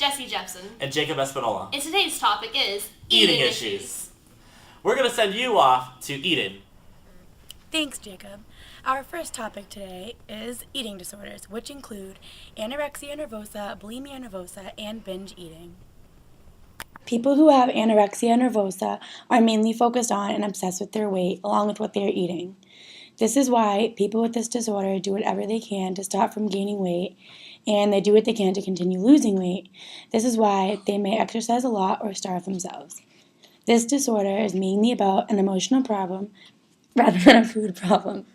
Jesse Jepson. And Jacob Espinola. And today's topic is Eating issues. We're going to send you off to Eden. Thanks, Jacob. Our first topic today is eating disorders, which include anorexia nervosa, bulimia nervosa, and binge eating. People who have anorexia nervosa are mainly focused on and obsessed with their weight along with what they are eating. This is why people with this disorder do whatever they can to stop from gaining weight, and they do what they can to continue losing weight. This is why they may exercise a lot or starve themselves. This disorder is mainly about an emotional problem rather than a food problem.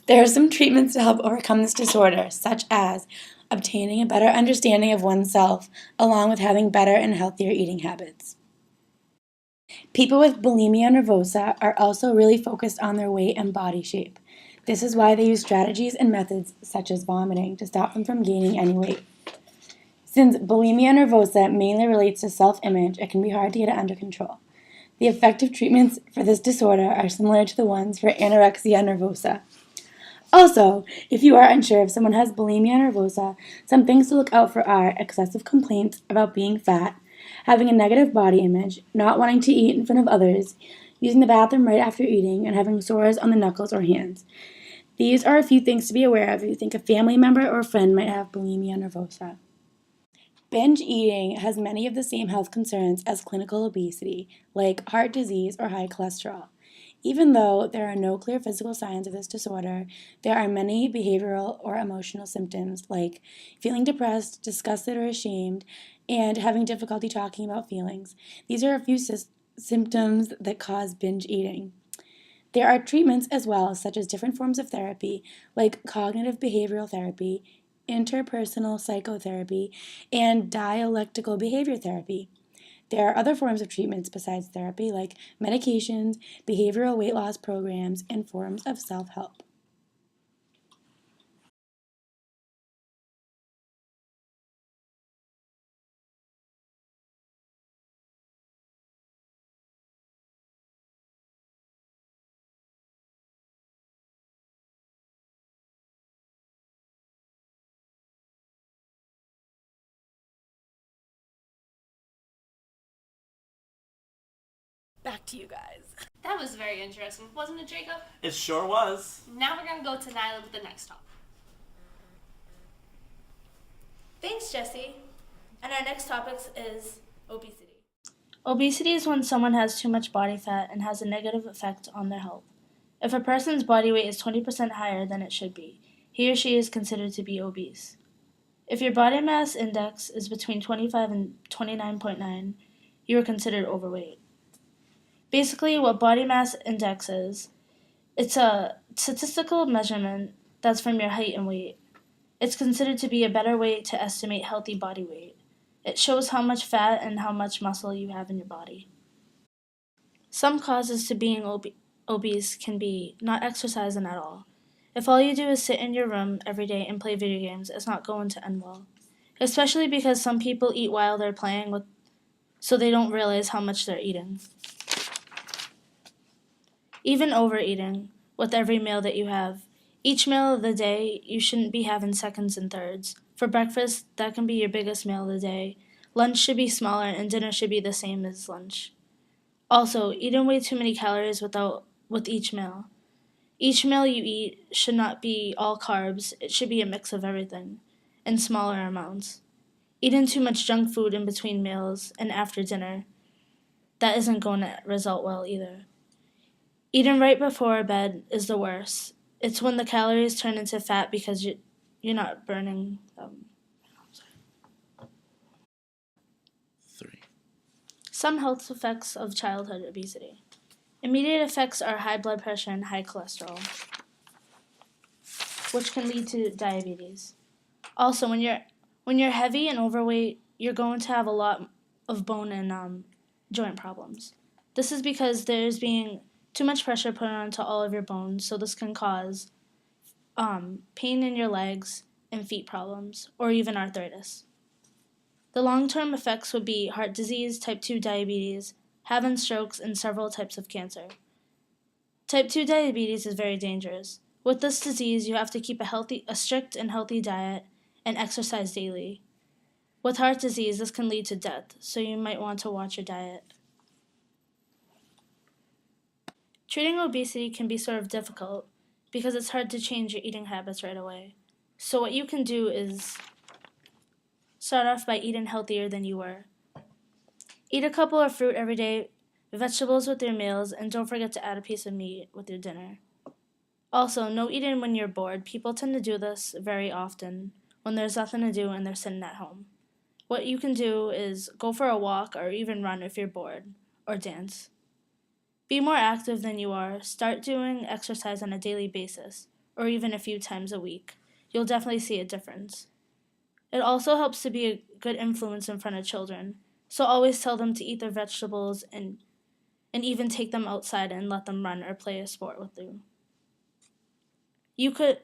There are some treatments to help overcome this disorder, such as obtaining a better understanding of oneself, along with having better and healthier eating habits. People with bulimia nervosa are also really focused on their weight and body shape. This is why they use strategies and methods such as vomiting to stop them from gaining any weight. Since bulimia nervosa mainly relates to self-image, it can be hard to get it under control. The effective treatments for this disorder are similar to the ones for anorexia nervosa. Also, if you are unsure if someone has bulimia nervosa, some things to look out for are excessive complaints about being fat, having a negative body image, not wanting to eat in front of others, using the bathroom right after eating, and having sores on the knuckles or hands. These are a few things to be aware of if you think a family member or friend might have bulimia nervosa. Binge eating has many of the same health concerns as clinical obesity, like heart disease or high cholesterol. Even though there are no clear physical signs of this disorder, there are many behavioral or emotional symptoms like feeling depressed, disgusted, or ashamed, and having difficulty talking about feelings. These are a few symptoms that cause binge eating. There are treatments as well, such as different forms of therapy, like cognitive behavioral therapy, interpersonal psychotherapy, and dialectical behavior therapy. There are other forms of treatments besides therapy, like medications, behavioral weight loss programs, and forms of self-help. Back to you guys. That was very interesting, wasn't it, Jacob? It sure was. Now we're going to go to Nyla with the next topic. Thanks, Jesse. And our next topic is obesity. Obesity is when someone has too much body fat and has a negative effect on their health. If a person's body weight is 20% higher than it should be, he or she is considered to be obese. If your body mass index is between 25 and 29.9, you are considered overweight. Basically, what body mass index is, it's a statistical measurement that's from your height and weight. It's considered to be a better way to estimate healthy body weight. It shows how much fat and how much muscle you have in your body. Some causes to being obese can be not exercising at all. If all you do is sit in your room every day and play video games, it's not going to end well. Especially because some people eat while they're playing, so they don't realize how much they're eating. Even overeating with every meal that you have. Each meal of the day, you shouldn't be having seconds and thirds. For breakfast, that can be your biggest meal of the day. Lunch should be smaller and dinner should be the same as lunch. Also, eating way too many calories with each meal. Each meal you eat should not be all carbs. It should be a mix of everything, in smaller amounts. Eating too much junk food in between meals and after dinner, that isn't going to result well either. Eating right before bed is the worst. It's when the calories turn into fat because you're not burning them. 3. Some health effects of childhood obesity. Immediate effects are high blood pressure and high cholesterol, which can lead to diabetes. Also, when you're heavy and overweight, you're going to have a lot of bone and joint problems. This is because there's being too much pressure put onto all of your bones, so this can cause pain in your legs and feet problems, or even arthritis. The long-term effects would be heart disease, type 2 diabetes, having strokes, and several types of cancer. Type 2 diabetes is very dangerous. With this disease, you have to keep a strict and healthy diet and exercise daily. With heart disease, this can lead to death, so you might want to watch your diet. Treating obesity can be sort of difficult because it's hard to change your eating habits right away. So what you can do is start off by eating healthier than you were. Eat a couple of fruit every day, vegetables with your meals, and don't forget to add a piece of meat with your dinner. Also, no eating when you're bored. People tend to do this very often when there's nothing to do and they're sitting at home. What you can do is go for a walk or even run if you're bored, or dance. Be more active than you are. Start doing exercise on a daily basis, or even a few times a week. You'll definitely see a difference. It also helps to be a good influence in front of children, so always tell them to eat their vegetables and even take them outside and let them run or play a sport with you. You could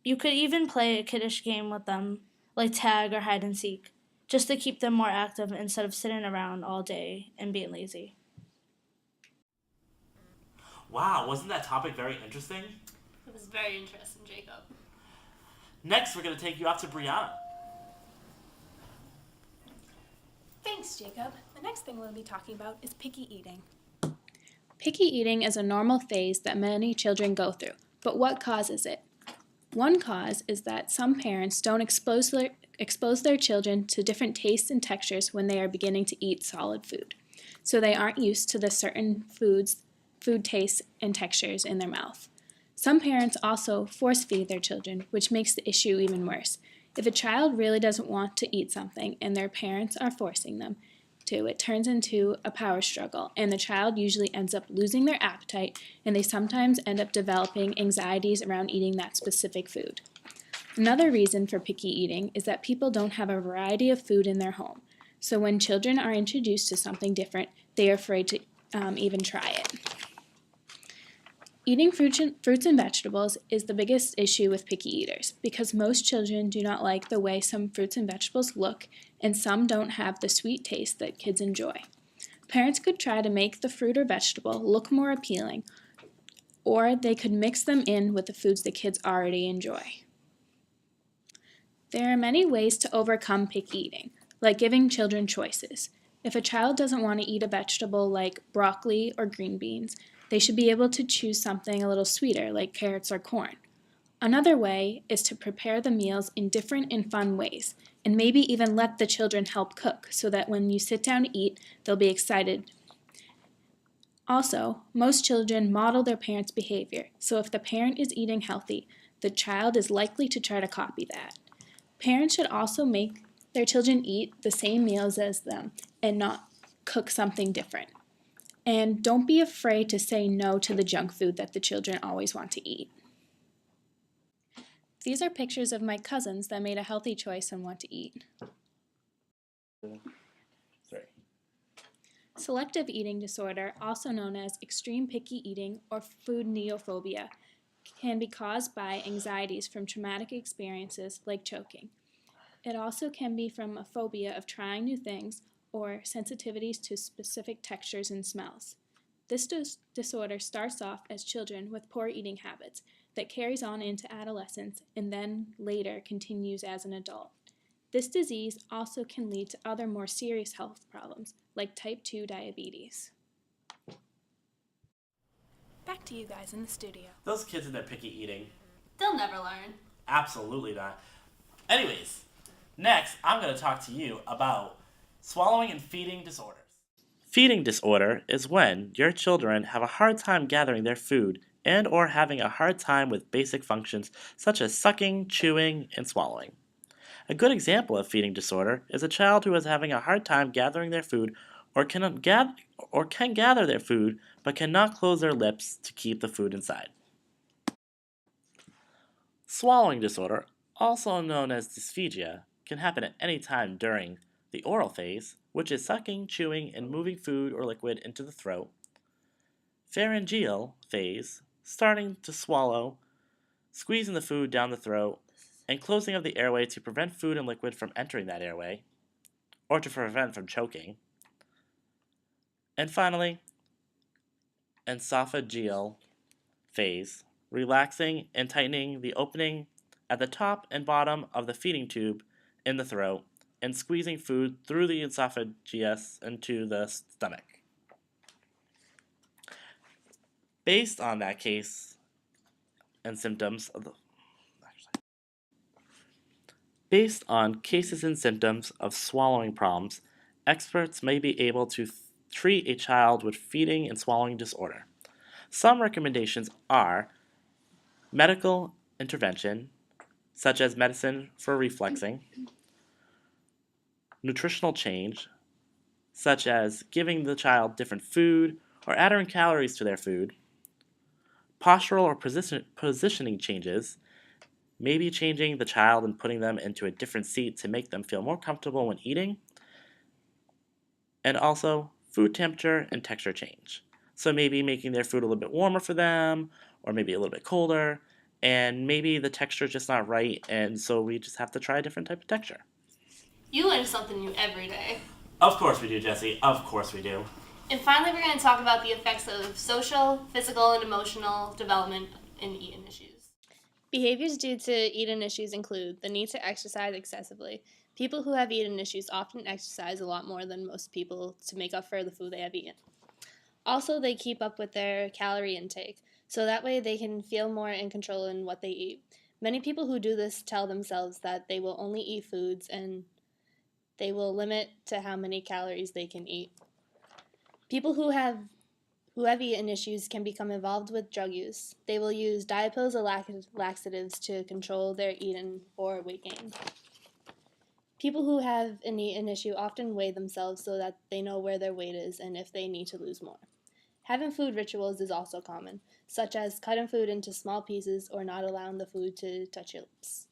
even play a kiddish game with them, like tag or hide and seek, just to keep them more active instead of sitting around all day and being lazy. Wow, wasn't that topic very interesting? It was very interesting, Jacob. Next, we're going to take you off to Brianna. Thanks, Jacob. The next thing we'll be talking about is picky eating. Picky eating is a normal phase that many children go through, but what causes it? One cause is that some parents don't expose their children to different tastes and textures when they are beginning to eat solid food, so they aren't used to the certain food tastes and textures in their mouth. Some parents also force feed their children, which makes the issue even worse. If a child really doesn't want to eat something and their parents are forcing them to, it turns into a power struggle, and the child usually ends up losing their appetite, and they sometimes end up developing anxieties around eating that specific food. Another reason for picky eating is that people don't have a variety of food in their home, so when children are introduced to something different, they are afraid to even try it. Eating fruits and vegetables is the biggest issue with picky eaters because most children do not like the way some fruits and vegetables look, and some don't have the sweet taste that kids enjoy. Parents could try to make the fruit or vegetable look more appealing, or they could mix them in with the foods the kids already enjoy. There are many ways to overcome picky eating, like giving children choices. If a child doesn't want to eat a vegetable like broccoli or green beans, they should be able to choose something a little sweeter, like carrots or corn. Another way is to prepare the meals in different and fun ways, and maybe even let the children help cook so that when you sit down to eat, they'll be excited. Also, most children model their parents' behavior, so if the parent is eating healthy, the child is likely to try to copy that. Parents should also make their children eat the same meals as them and not cook something different. And don't be afraid to say no to the junk food that the children always want to eat. These are pictures of my cousins that made a healthy choice on what to eat. Selective eating disorder, also known as extreme picky eating or food neophobia, can be caused by anxieties from traumatic experiences like choking. It also can be from a phobia of trying new things or sensitivities to specific textures and smells. This disorder starts off as children with poor eating habits that carries on into adolescence and then later continues as an adult. This disease also can lead to other more serious health problems like type 2 diabetes. Back to you guys in the studio. Those kids and their picky eating. They'll never learn. Absolutely not. Anyways, next I'm going to talk to you about swallowing and feeding disorders. Feeding disorder is when your children have a hard time gathering their food and or having a hard time with basic functions such as sucking, chewing, and swallowing. A good example of feeding disorder is a child who is having a hard time gathering their food or can gather their food but cannot close their lips to keep the food inside. Swallowing disorder, also known as dysphagia, can happen at any time during the oral phase, which is sucking, chewing, and moving food or liquid into the throat. Pharyngeal phase, starting to swallow, squeezing the food down the throat, and closing of the airway to prevent food and liquid from entering that airway, or to prevent from choking. And finally, esophageal phase, relaxing and tightening the opening at the top and bottom of the feeding tube in the throat, and squeezing food through the esophagus into the stomach. Based on that case and symptoms of Based on cases and symptoms of swallowing problems, experts may be able to treat a child with feeding and swallowing disorder. Some recommendations are medical intervention, such as medicine for refluxing, nutritional change, such as giving the child different food or adding calories to their food, postural or positioning changes, maybe changing the child and putting them into a different seat to make them feel more comfortable when eating, and also food temperature and texture change. So maybe making their food a little bit warmer for them, or maybe a little bit colder, and maybe the texture is just not right, and so we just have to try a different type of texture. You learn something new every day. Of course we do, Jesse. Of course we do. And finally, we're going to talk about the effects of social, physical, and emotional development in eating issues. Behaviors due to eating issues include the need to exercise excessively. People who have eating issues often exercise a lot more than most people to make up for the food they have eaten. Also, they keep up with their calorie intake, so that way they can feel more in control in what they eat. Many people who do this tell themselves that they will only eat foods and they will limit to how many calories they can eat. People who have eating issues can become involved with drug use. They will use diet pills or laxatives to control their eating or weight gain. People who have an eating issue often weigh themselves so that they know where their weight is and if they need to lose more. Having food rituals is also common, such as cutting food into small pieces or not allowing the food to touch your lips.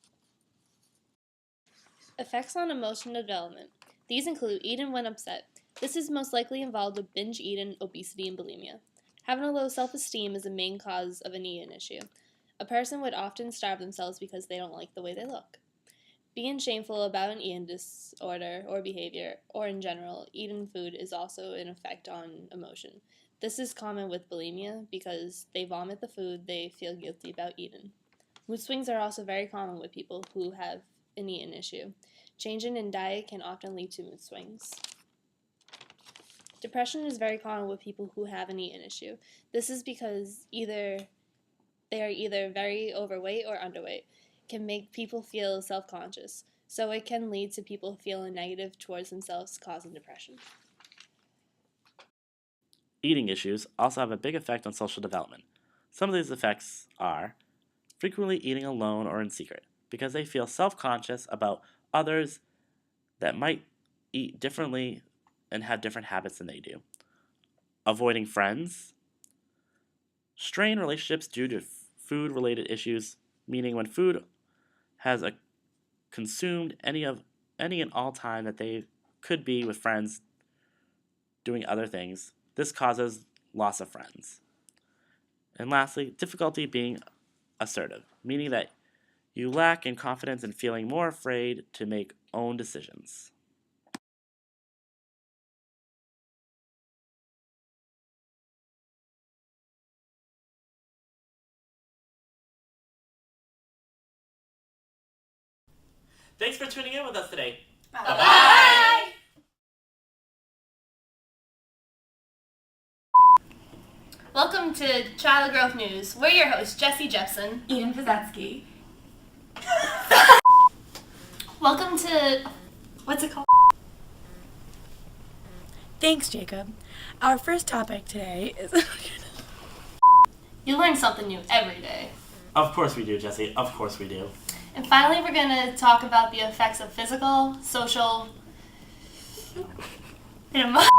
Effects on emotional development. These include eating when upset. This is most likely involved with binge eating, obesity, and bulimia. Having a low self-esteem is a main cause of an eating issue. A person would often starve themselves because they don't like the way they look. Being shameful about an eating disorder or behavior, or in general, eating food is also an effect on emotion. This is common with bulimia because they vomit the food they feel guilty about eating. Mood swings are also very common with people who have an eating issue. Changing in diet can often lead to mood swings. Depression is very common with people who have an eating issue. This is because they are either very overweight or underweight. It can make people feel self-conscious, so it can lead to people feeling negative towards themselves, causing depression. Eating issues also have a big effect on social development. Some of these effects are frequently eating alone or in secret because they feel self-conscious about others that might eat differently and have different habits than they do. Avoiding friends. Strained relationships due to food-related issues, meaning when food has consumed any and all time that they could be with friends doing other things. This causes loss of friends. And lastly, difficulty being assertive, meaning that you lack in confidence and feeling more afraid to make own decisions. Thanks for tuning in with us today. Bye-bye! Welcome to Child Growth News. We're your hosts, Jesse Jepson. Eden Pazetsky. Welcome to... what's it called? Thanks, Jacob. Our first topic today is... You learn something new every day. Of course we do, Jesse. Of course we do. And finally, we're going to talk about the effects of physical, social, and emotional